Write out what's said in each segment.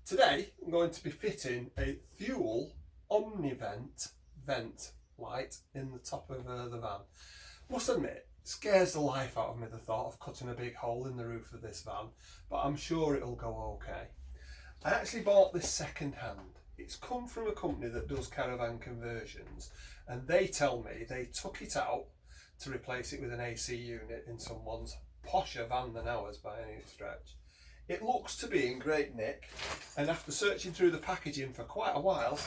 Today I'm going to be fitting a Thule Omnivent vent light in the top of the van. Must admit, it scares the life out of me, the thought of cutting a big hole in the roof of this van, but I'm sure it'll go okay. I actually bought this second hand. It's come from a company that does caravan conversions, and they tell me they took it out to replace it with an AC unit in someone's posher van than ours by any stretch. It looks to be in great nick, and after searching through the packaging for quite a while,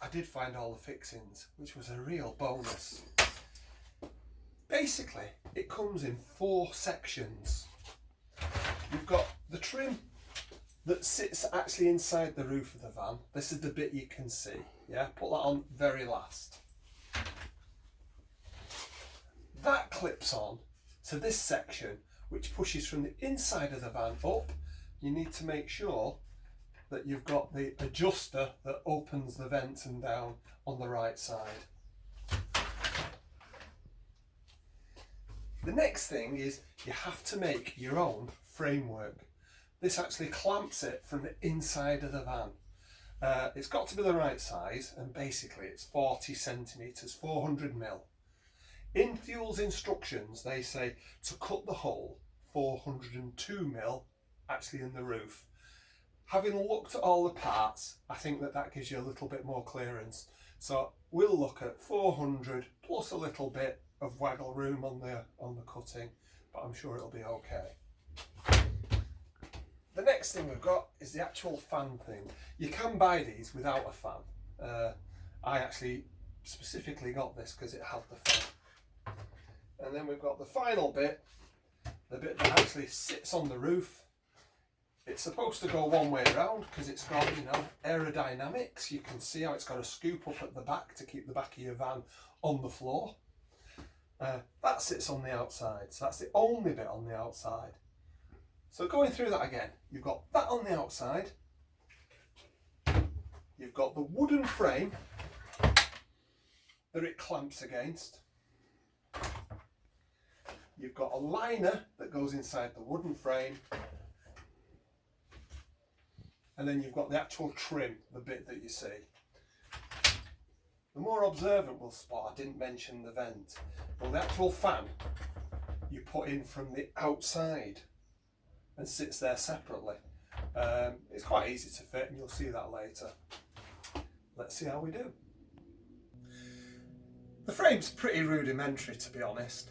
I did find all the fixings, which was a real bonus. Basically, it comes in 4 sections. You've got the trim that sits actually inside the roof of the van. This is the bit you can see. Yeah, put that on very last. That clips on to this section, which pushes from the inside of the van up. You need to make sure that you've got the adjuster that opens the vents and down on the right side. The next thing is you have to make your own framework. This actually clamps it from the inside of the van. It's got to be the right size, and basically it's 40 centimetres, 400 mil. In Thule's instructions, they say to cut the hole 402 mil actually in the roof. Having looked at all the parts, I think that gives you a little bit more clearance. So we'll look at 400 plus a little bit of waggle room on the cutting, but I'm sure it'll be okay. The next thing we've got is the actual fan thing. You can buy these without a fan. I actually specifically got this because it had the fan. And then we've got the final bit, the bit that actually sits on the roof. It's supposed to go one way around because it's got, aerodynamics. You can see how it's got a scoop up at the back to keep the back of your van on the floor. That sits on the outside, so that's the only bit on the outside. So going through that again, you've got that on the outside. You've got the wooden frame that it clamps against. You've got a liner that goes inside the wooden frame. And then you've got the actual trim, the bit that you see. The more observant will spot, I didn't mention the vent. Well, the actual fan you put in from the outside and sits there separately. It's quite easy to fit, and you'll see that later. Let's see how we do. The frame's pretty rudimentary, to be honest.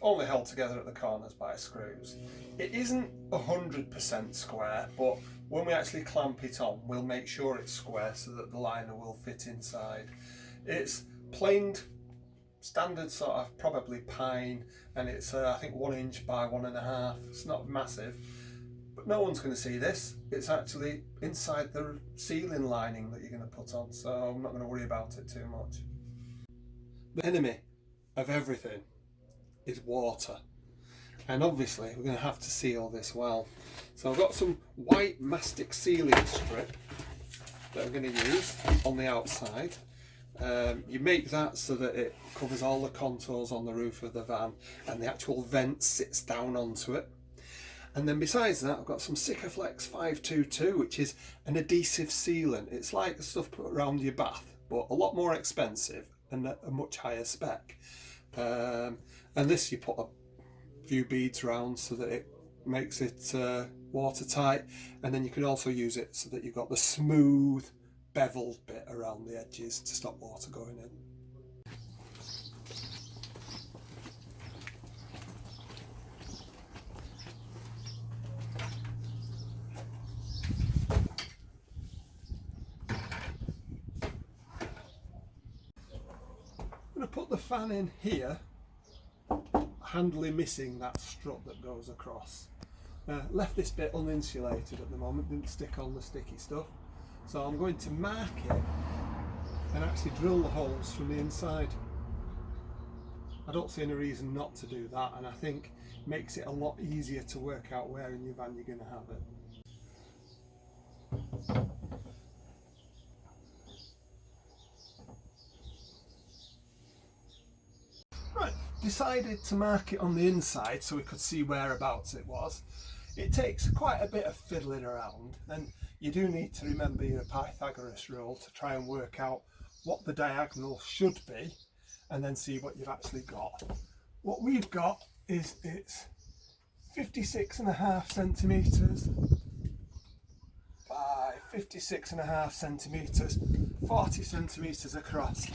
Only held together at the corners by screws. It isn't 100% square, but when we actually clamp it on, we'll make sure it's square so that the liner will fit inside. It's planed, standard sort of probably pine, and it's I think 1 inch by 1.5. It's not massive, but no one's going to see this. It's actually inside the ceiling lining that you're going to put on, so I'm not going to worry about it too much. The enemy of everything is water, and obviously we're going to have to seal this well. So I've got some white mastic sealing strip that I'm going to use on the outside. You make that so that it covers all the contours on the roof of the van, and the actual vent sits down onto it. And then besides that, I've got some Sikaflex 522, which is an adhesive sealant. It's like the stuff put around your bath, but a lot more expensive and a much higher spec. And this you put a few beads around so that it makes it watertight, and then you can also use it so that you've got the smooth beveled bit around the edges to stop water going in. I'm going to put the fan in here, handily missing that strut that goes across. Left this bit uninsulated at the moment, didn't stick on the sticky stuff. So I'm going to mark it and actually drill the holes from the inside. I don't see any reason not to do that, and I think it makes it a lot easier to work out where in your van you're going to have it. Right, decided to mark it on the inside so we could see whereabouts it was. It takes quite a bit of fiddling around, then you do need to remember your Pythagoras rule to try and work out what the diagonal should be and then see what you've actually got. What we've got is it's 56.5 centimetres by 56.5 centimetres, 40 centimetres across.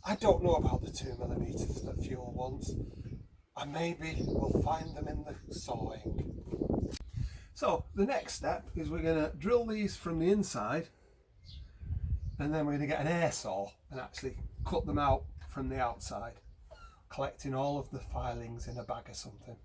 I don't know about the 2mm that Fuel wants, and maybe we'll find them in the sawing. So the next step is we're going to drill these from the inside, and then we're going to get an air saw and actually cut them out from the outside, collecting all of the filings in a bag or something.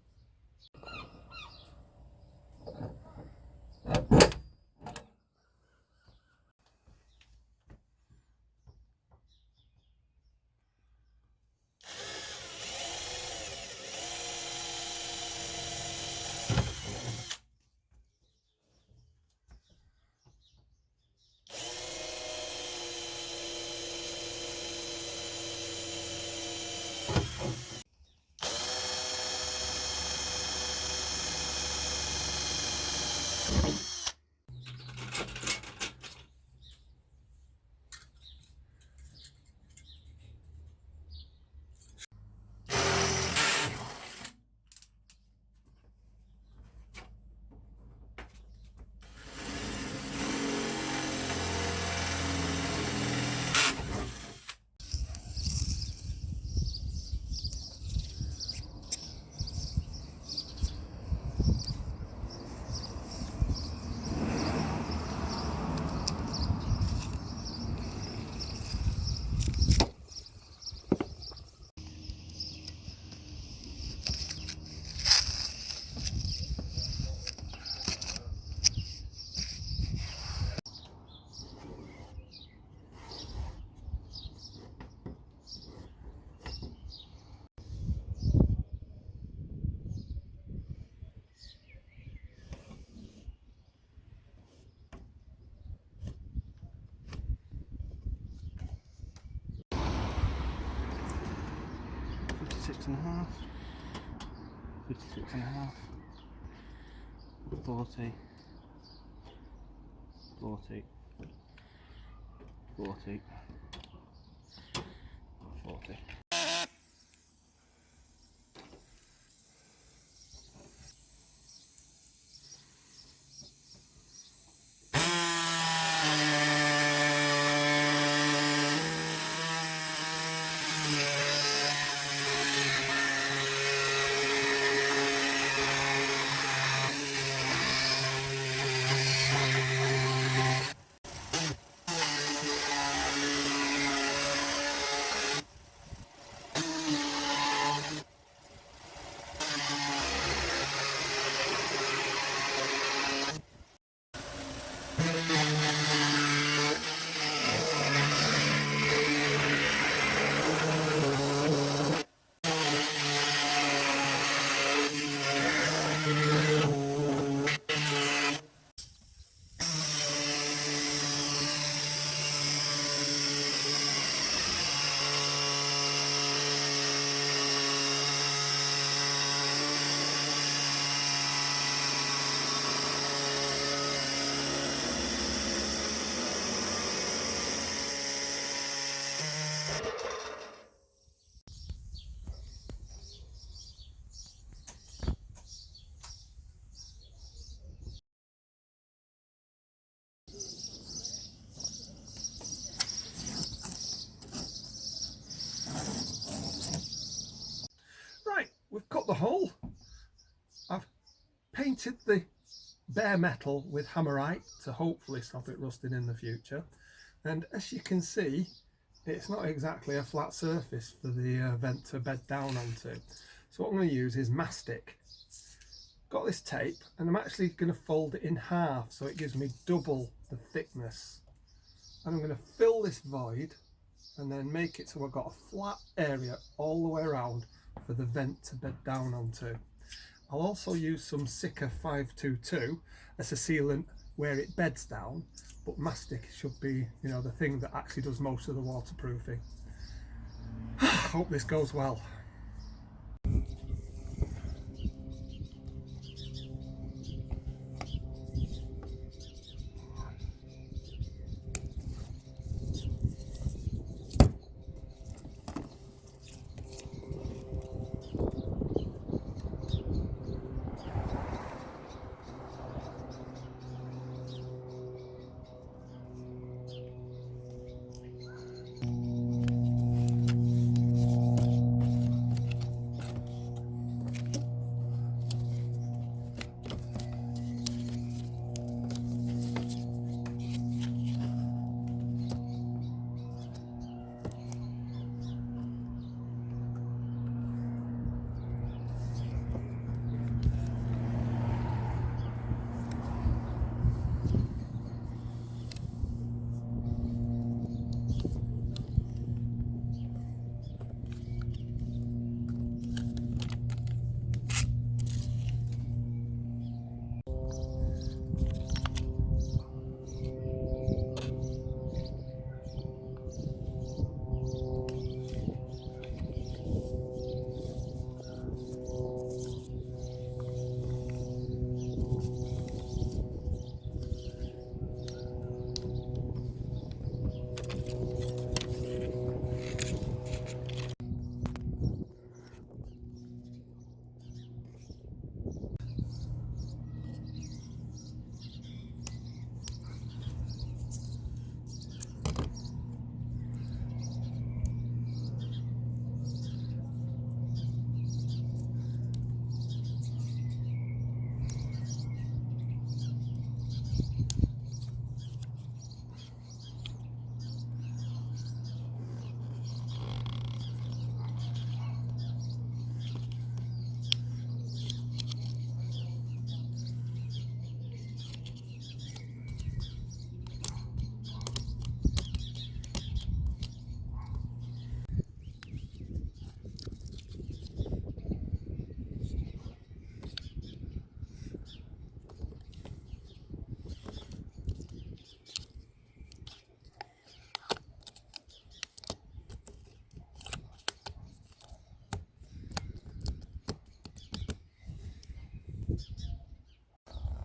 And a half, 56 and a half, 40, 40, 40, 40. Right, we've cut the hole. I've painted the bare metal with hammerite to hopefully stop it rusting in the future. And as you can see, it's not exactly a flat surface for the vent to bed down onto. So what I'm going to use is mastic. Got this tape, and I'm actually going to fold it in half so it gives me double the thickness. And I'm going to fill this void and then make it so I've got a flat area all the way around for the vent to bed down onto. I'll also use some Sika 522 as a sealant where it beds down, but mastic should be, you know, the thing that actually does most of the waterproofing. Hope this goes well.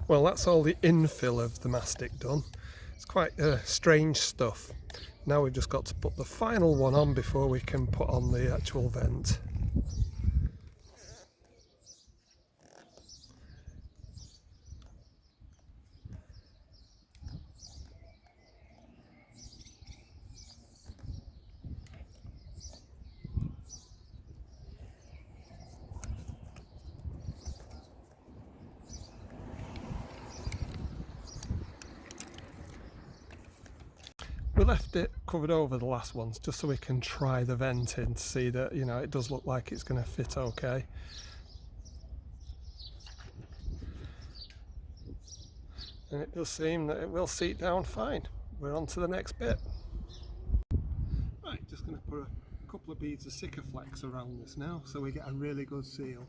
Well, that's all the infill of the mastic done. It's quite strange stuff. Now we've just got to put the final one on before we can put on the actual vent. We left it covered over the last ones just so we can try the vent in to see that, you know, it does look like it's going to fit okay. And it does seem that it will seat down fine. We're on to the next bit. Right, just going to put a couple of beads of Sikaflex around this now so we get a really good seal.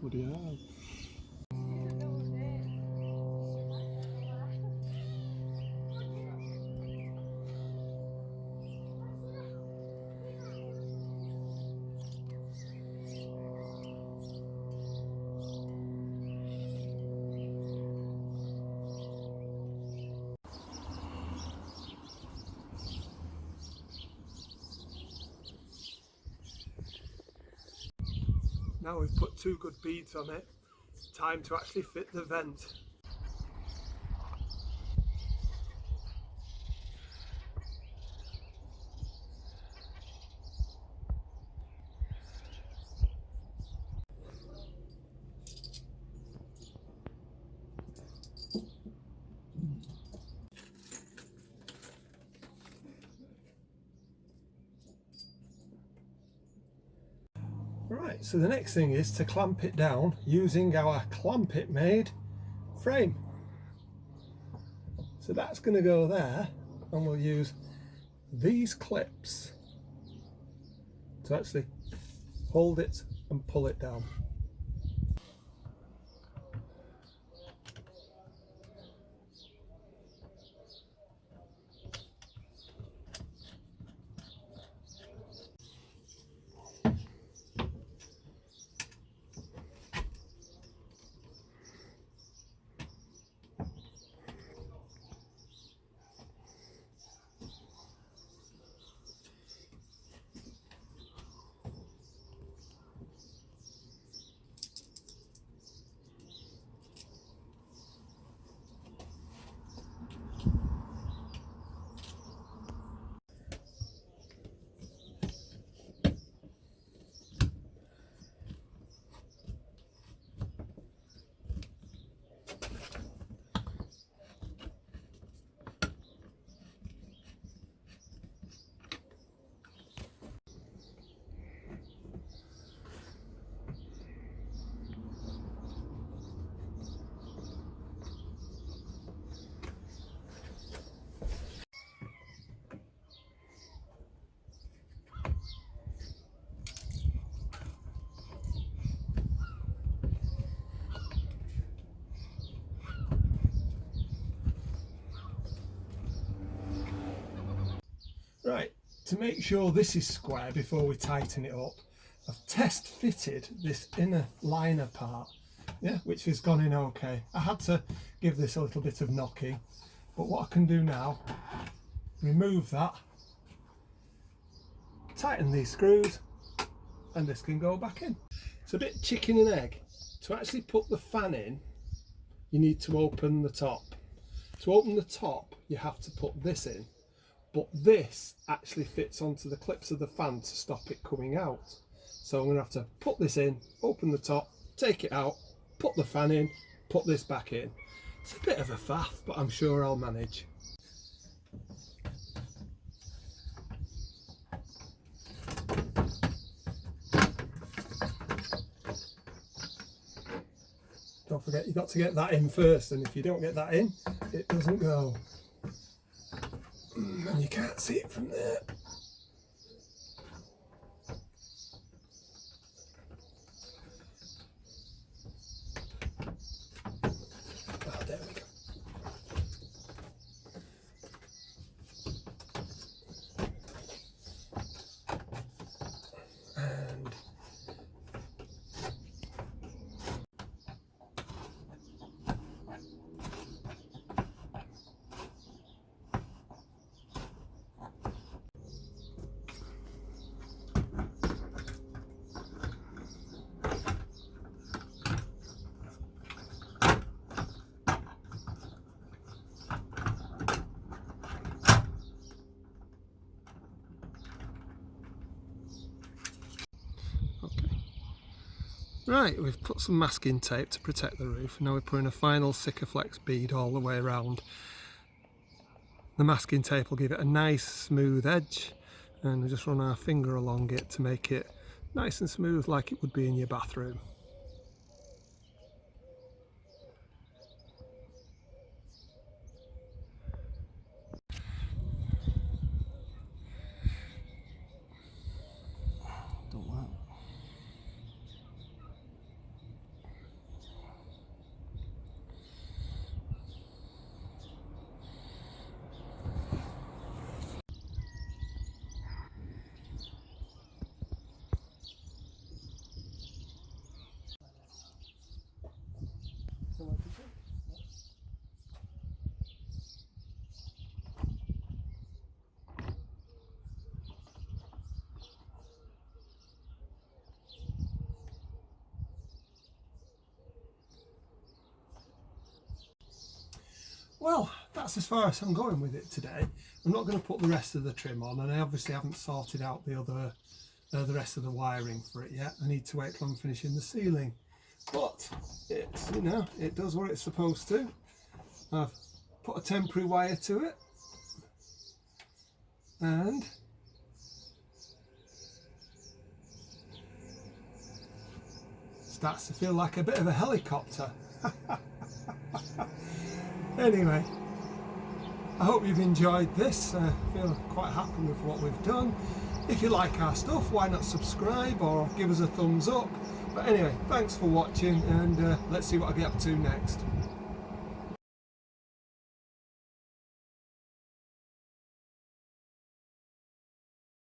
Bloody hell. Now we've put 2 good beads on it, time to actually fit the vent. Right, so the next thing is to clamp it down using our Clamp It Made frame. So that's going to go there, and we'll use these clips to actually hold it and pull it down. Right, to make sure this is square before we tighten it up, I've test fitted this inner liner part, yeah, which has gone in okay. I had to give this a little bit of knocking, but what I can do now, remove that, tighten these screws, and this can go back in. It's a bit chicken and egg. To actually put the fan in, you need to open the top. To open the top, you have to put this in. but this actually fits onto the clips of the fan to stop it coming out. So I'm going to have to put this in, open the top, take it out, put the fan in, put this back in. It's a bit of a faff, but I'm sure I'll manage. Don't forget, you've got to get that in first, and if you don't get that in, it doesn't go. And you can't see it from there. Oh, there we go. And right, we've put some masking tape to protect the roof. Now we're putting a final Sikaflex bead all the way around. The masking tape will give it a nice smooth edge, and we just run our finger along it to make it nice and smooth like it would be in your bathroom. Don't work. Well, that's as far as I'm going with it today. I'm not going to put the rest of the trim on, and I obviously haven't sorted out the rest of the wiring for it yet. I need to wait till I'm finishing the ceiling. But it's, you know, it does what it's supposed to. I've put a temporary wire to it, and starts to feel like a bit of a helicopter. Anyway, I hope you've enjoyed this. I feel quite happy with what we've done. If you like our stuff, why not subscribe or give us a thumbs up. But anyway, thanks for watching, and let's see what I get up to next.